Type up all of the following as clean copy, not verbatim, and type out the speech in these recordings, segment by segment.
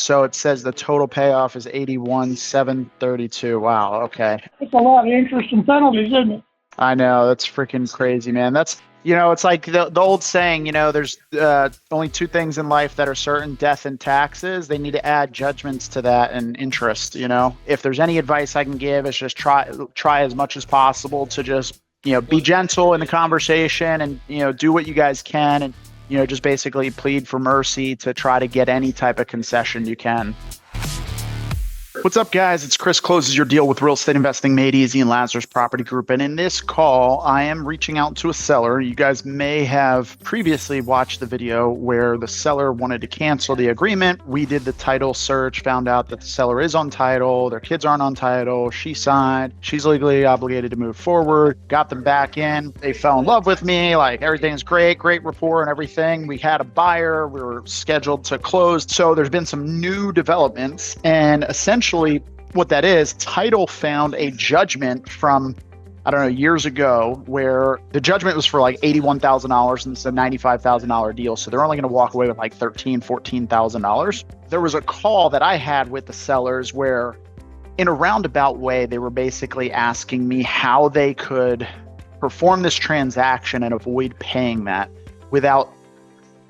So it says the total payoff is 81,732. Wow. Okay. It's a lot of interest and penalties, isn't it? I know, that's freaking crazy, man. That's, it's like the old saying, there's only two things in life that are certain: death and taxes. They need to add judgments to that and interest. If there's any advice I can give, it's just try as much as possible to just, be gentle in the conversation and, do what you guys can and, just basically plead for mercy to try to get any type of concession you can. What's up, guys? It's Chris, Closes Your Deal with Real Estate Investing Made Easy and Lazarus Property Group. And in this call, I am reaching out to a seller. You guys may have previously watched the video where the seller wanted to cancel the agreement. We did the title search, found out that the seller is on title, their kids aren't on title, she signed, she's legally obligated to move forward, got them back in. They fell in love with me, like everything's great rapport and everything. We had a buyer, we were scheduled to close. So there's been some new developments, and essentially what that is, title found a judgment from, years ago, where the judgment was for like $81,000 and it's a $95,000 deal. So they're only going to walk away with like $13,000, $14,000. There was a call that I had with the sellers where, in a roundabout way, they were basically asking me how they could perform this transaction and avoid paying that without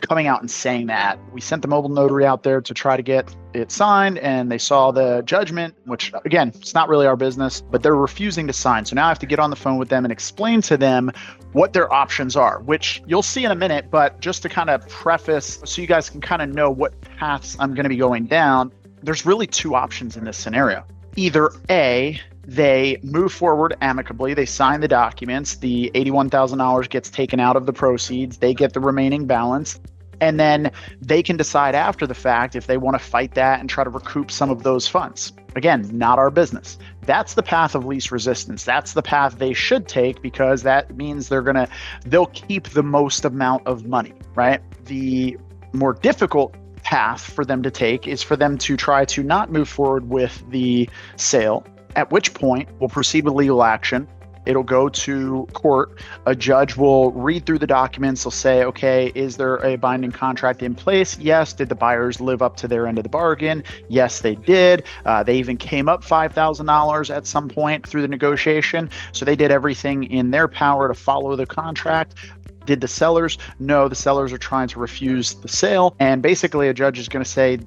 coming out and saying that. We sent the mobile notary out there to try to get it signed, and they saw the judgment, which again, it's not really our business, but they're refusing to sign. So now I have to get on the phone with them and explain to them what their options are, which you'll see in a minute. But just to kind of preface, so you guys can kind of know what paths I'm going to be going down, there's really two options in this scenario. Either A, they move forward amicably, they sign the documents, the $81,000 gets taken out of the proceeds, they get the remaining balance, and then they can decide after the fact if they want to fight that and try to recoup some of those funds. Again, not our business. That's the path of least resistance. That's the path they should take, because that means they'll keep the most amount of money, right? The more difficult path for them to take is for them to try to not move forward with the sale, at which point we'll proceed with legal action. It'll go to court. A judge will read through the documents. They'll say, okay, is there a binding contract in place? Yes. Did the buyers live up to their end of the bargain? Yes, they did. They even came up $5,000 at some point through the negotiation. So they did everything in their power to follow the contract. Did the sellers? No, the sellers are trying to refuse the sale. And basically a judge is going to say,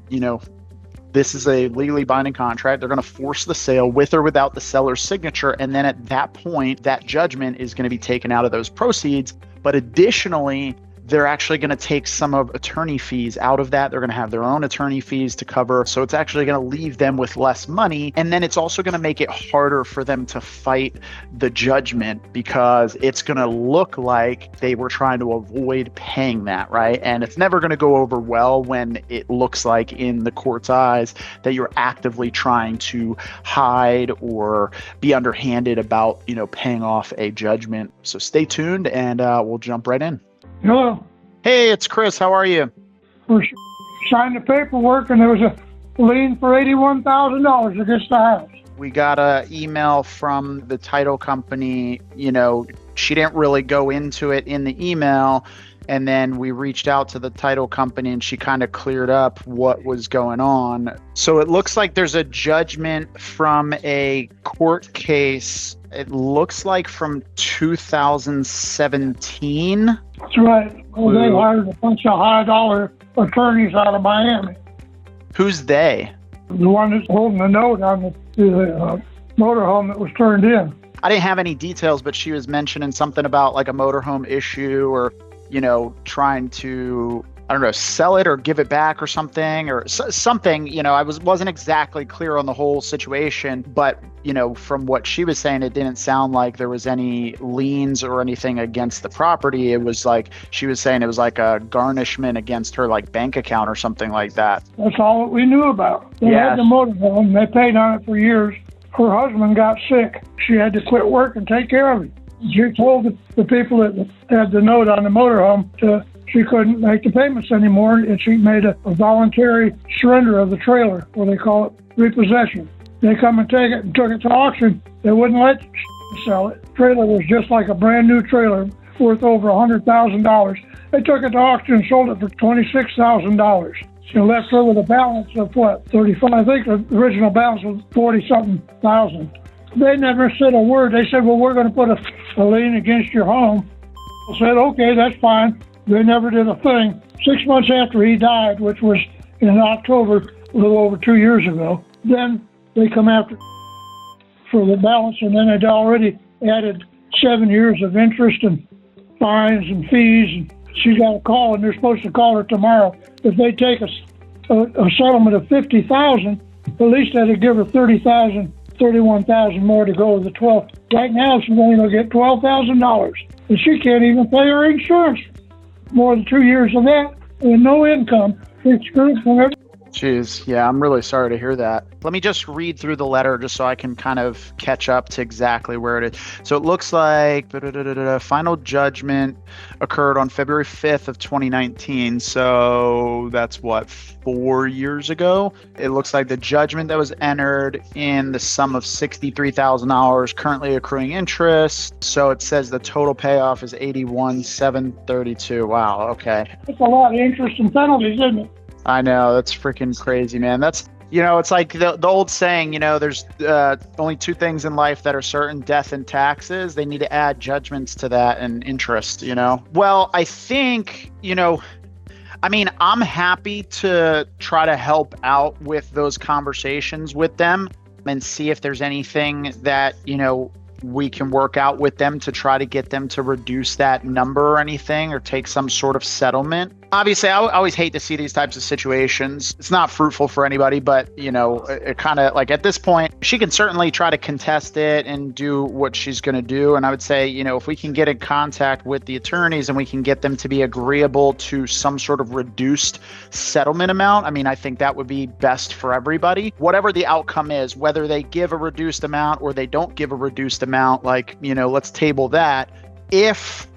this is a legally binding contract. They're going to force the sale with or without the seller's signature. And then at that point, that judgment is going to be taken out of those proceeds. But additionally, they're actually going to take some of attorney fees out of that. They're going to have their own attorney fees to cover. So it's actually going to leave them with less money. And then it's also going to make it harder for them to fight the judgment, because it's going to look like they were trying to avoid paying that, right? And it's never going to go over well when it looks like in the court's eyes that you're actively trying to hide or be underhanded about, paying off a judgment. So stay tuned and we'll jump right in. Hello. Hey, it's Chris. How are you? We signed the paperwork, and there was a lien for $81,000 against the house. We got an email from the title company. She didn't really go into it in the email. And then we reached out to the title company, and she kind of cleared up what was going on. So it looks like there's a judgment from a court case. It looks like from 2017. That's right. Well, they hired a bunch of high-dollar attorneys out of Miami. Who's they? The one that's holding the note on the motorhome that was turned in. I didn't have any details, but she was mentioning something about like a motorhome issue, or trying to, sell it or give it back or something, something, I wasn't exactly clear on the whole situation, but, from what she was saying, it didn't sound like there was any liens or anything against the property. It was like, she was saying it was like a garnishment against her like bank account or something like that. That's all that we knew about. They had the motorhome. They paid on it for years. Her husband got sick. She had to quit work and take care of him. She told the people that had the note on the motorhome she couldn't make the payments anymore, and she made a voluntary surrender of the trailer, or they call it repossession. They come and take it and took it to auction. They wouldn't let sell it. The trailer was just like a brand new trailer, worth over $100,000. They took it to auction and sold it for $26,000. She left her with a balance of what, 35? I think the original balance was 40-something thousand. They never said a word. They said, well, we're going to put a lien against your home. I said, okay, that's fine. They never did a thing. 6 months after he died, which was in October, a little over 2 years ago, then they come after for the balance, and then they'd already added 7 years of interest and fines and fees. And she got a call, and they're supposed to call her tomorrow. If they take a settlement of $50,000, at least that'd give her $30,000, $31,000 more to go with the 12. Right now, she's only going to get $12,000, and she can't even pay her insurance. More than 2 years of that, and no income. It's screwed from everything. Jeez, yeah, I'm really sorry to hear that. Let me just read through the letter just so I can kind of catch up to exactly where it is. So it looks like final judgment occurred on February 5th of 2019. So that's what, 4 years ago? It looks like the judgment that was entered in the sum of $63,000, currently accruing interest. So it says the total payoff is $81,732. Wow, okay. It's a lot of interest and penalties, isn't it? I know, that's freaking crazy, man. That's, it's like the old saying, there's only two things in life that are certain, death and taxes. They need to add judgments to that and interest, Well, I think, I'm happy to try to help out with those conversations with them and see if there's anything that, we can work out with them to try to get them to reduce that number or anything, or take some sort of settlement. Obviously, I always hate to see these types of situations. It's not fruitful for anybody, but, it kind of like at this point, she can certainly try to contest it and do what she's going to do. And I would say, if we can get in contact with the attorneys and we can get them to be agreeable to some sort of reduced settlement amount, I think that would be best for everybody. Whatever the outcome is, whether they give a reduced amount or they don't give a reduced amount, let's table that. If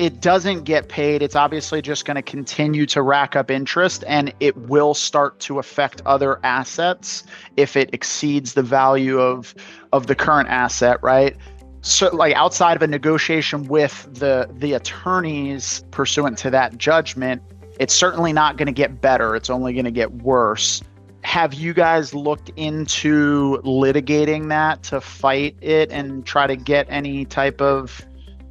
it doesn't get paid, it's obviously just going to continue to rack up interest, and it will start to affect other assets if it exceeds the value of the current asset, right? So outside of a negotiation with the attorneys pursuant to that judgment, it's certainly not going to get better. It's only going to get worse. Have you guys looked into litigating that to fight it and try to get any type of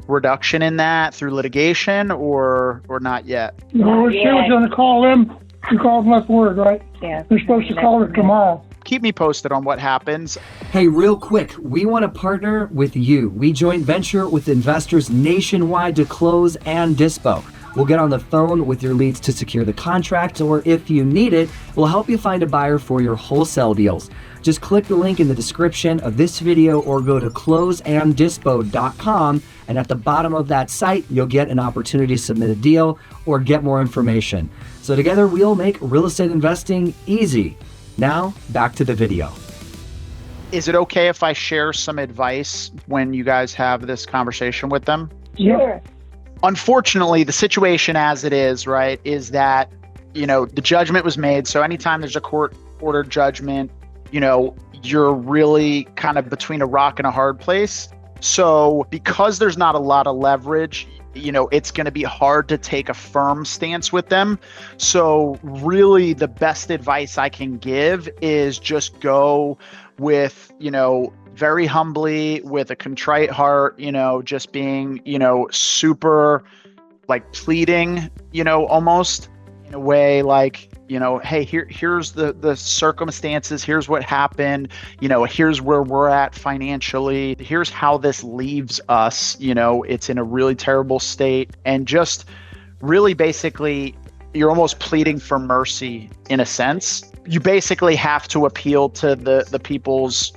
reduction in that through litigation, or not yet? No, she was going to call them. She called and left word, right? Yeah. They're supposed to call her tomorrow. Keep me posted on what happens. Hey, real quick, we want to partner with you. We joint venture with investors nationwide to Close and Dispo. We'll get on the phone with your leads to secure the contract, or if you need it, we'll help you find a buyer for your wholesale deals. Just click the link in the description of this video or go to closeanddispo.com, and at the bottom of that site, you'll get an opportunity to submit a deal or get more information. So together, we'll make real estate investing easy. Now, back to the video. Is it okay if I share some advice when you guys have this conversation with them? Sure. Unfortunately, the situation as it is, right, is that, the judgment was made. So anytime there's a court-ordered judgment, you're really kind of between a rock and a hard place. So because there's not a lot of leverage, it's going to be hard to take a firm stance with them. So really the best advice I can give is just go with, very humbly, with a contrite heart, just being, super pleading, almost in a way hey, here's the circumstances, here's what happened, here's where we're at financially, here's how this leaves us, it's in a really terrible state, and just really basically you're almost pleading for mercy in a sense. You basically have to appeal to the people's,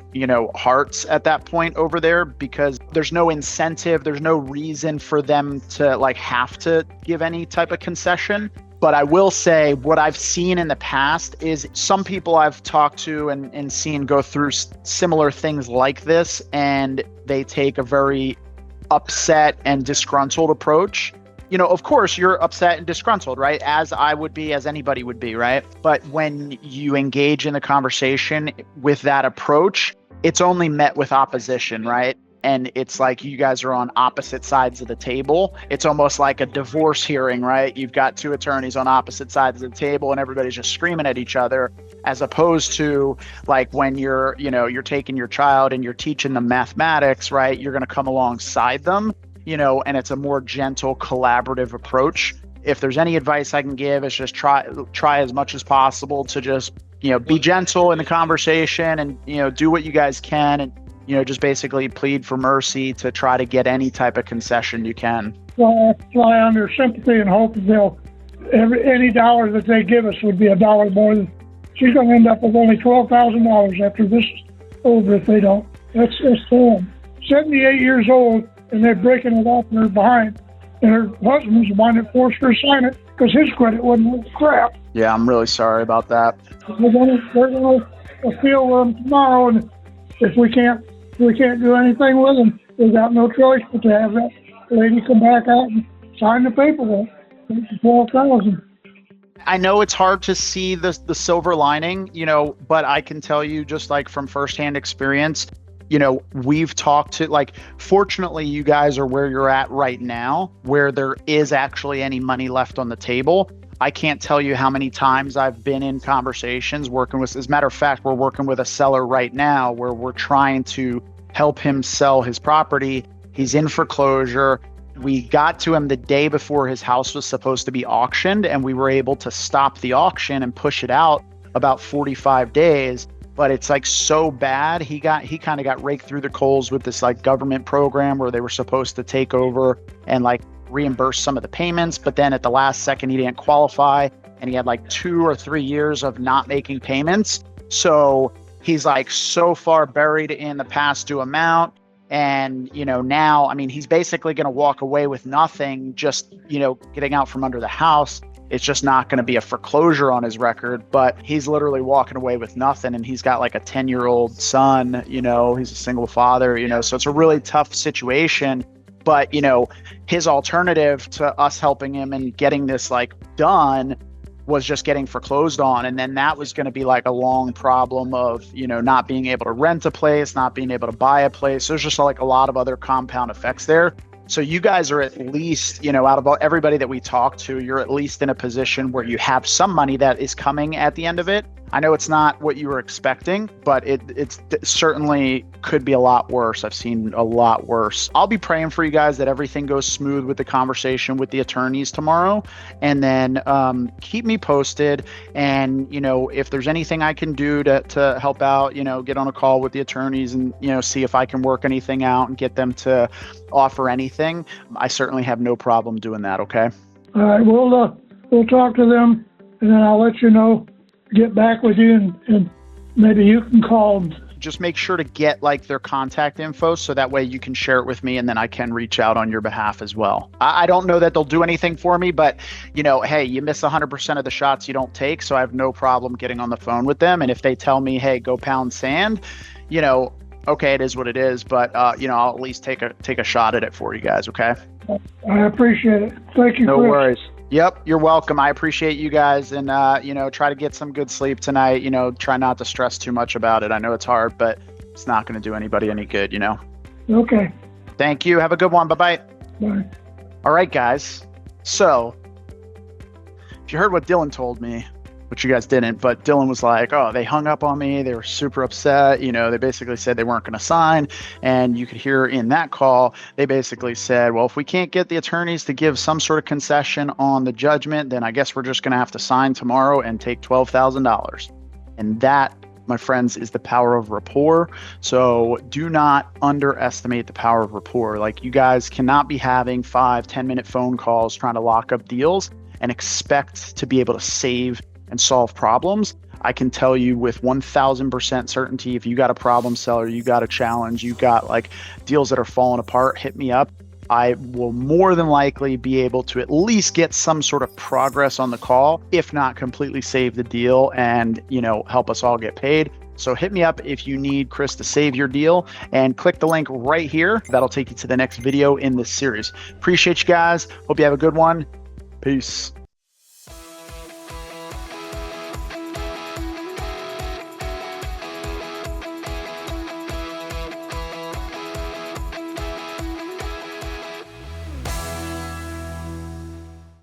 hearts at that point over there, because there's no incentive, there's no reason for them to have to give any type of concession. But I will say what I've seen in the past is some people I've talked to and seen go through similar things like this, and they take a very upset and disgruntled approach. Of course, you're upset and disgruntled, right? As I would be, as anybody would be, right? But when you engage in the conversation with that approach, it's only met with opposition, right? and it's like you guys are on opposite sides of the table. It's almost like a divorce hearing, right? You've got two attorneys on opposite sides of the table and everybody's just screaming at each other, as opposed to like when you're taking your child and you're teaching them mathematics, right? You're going to come alongside them, and it's a more gentle, collaborative approach. If there's any advice I can give, it's just try as much as possible to just, be gentle in the conversation and, do what you guys can, and, just basically plead for mercy to try to get any type of concession you can. Well, I fly under sympathy and hope that any dollar that they give us would be a dollar more than. She's going to end up with only $12,000 after this is over if they don't. That's sad. 78 years old, and they're breaking it off in her behind. And her husband's the one that forced her to sign it because his credit wasn't worth crap. Yeah, I'm really sorry about that. They're going to appeal with them tomorrow, and if we can't do anything with them, we've got no choice but to have that lady come back out and sign the paperwork. $12,000. I know it's hard to see the silver lining, but I can tell you just like from firsthand experience, we've talked to, fortunately you guys are where you're at right now, where there is actually any money left on the table. I can't tell you how many times I've been in conversations working with, as a matter of fact, we're working with a seller right now where we're trying to help him sell his property. He's in foreclosure. We got to him the day before his house was supposed to be auctioned, and we were able to stop the auction and push it out about 45 days. But it's like so bad. He kind of got raked through the coals with this like government program where they were supposed to take over and like reimburse some of the payments. But then at the last second, he didn't qualify, and he had like 2 or 3 years of not making payments. So he's like so far buried in the past due amount. And, now, he's basically going to walk away with nothing, just, getting out from under the house. It's just not going to be a foreclosure on his record, but he's literally walking away with nothing. And he's got like a 10-year-old son, he's a single father, so it's a really tough situation. But, his alternative to us helping him and getting this like done was just getting foreclosed on. And then that was going to be like a long problem of, not being able to rent a place, not being able to buy a place. There's just like a lot of other compound effects there. So you guys are at least, out of everybody that we talk to, you're at least in a position where you have some money that is coming at the end of it. I know it's not what you were expecting, but it certainly could be a lot worse. I've seen a lot worse. I'll be praying for you guys that everything goes smooth with the conversation with the attorneys tomorrow. And then keep me posted. And, if there's anything I can do to help out, get on a call with the attorneys and, see if I can work anything out and get them to offer anything. I certainly have no problem doing that. Okay. All right. We'll talk to them, and then I'll let you know. Get back with you, and maybe you can call them. Just make sure to get like their contact info so that way you can share it with me, and then I can reach out on your behalf as well. I don't know that they'll do anything for me, but hey, you miss 100% of the shots you don't take. So I have no problem getting on the phone with them. And if they tell me, hey, go pound sand, okay, it is what it is, but I'll at least take a shot at it for you guys. Okay. I appreciate it. Thank you. No Chris. worries. Yep, you're welcome. I appreciate you guys, and try to get some good sleep tonight. Try not to stress too much about it. I know it's hard, but it's not going to do anybody any good. Okay. Thank you. Have a good one. Bye-bye. Bye. All right, guys. So if you heard what Dylan told me, which you guys didn't, but Dylan was like, oh, they hung up on me. They were super upset. They basically said they weren't going to sign. And you could hear in that call, they basically said, well, if we can't get the attorneys to give some sort of concession on the judgment, then I guess we're just going to have to sign tomorrow and take $12,000. And that, my friends, is the power of rapport. So do not underestimate the power of rapport. Like, you guys cannot be having 5-10 minute phone calls trying to lock up deals and expect to be able to save and solve problems. I can tell you with 1000% certainty, if you got a problem seller, you got a challenge, you got like deals that are falling apart, hit me up. I will more than likely be able to at least get some sort of progress on the call, if not completely save the deal and, help us all get paid. So hit me up if you need Chris to save your deal, and click the link right here. That'll take you to the next video in this series. Appreciate you guys. Hope you have a good one. Peace.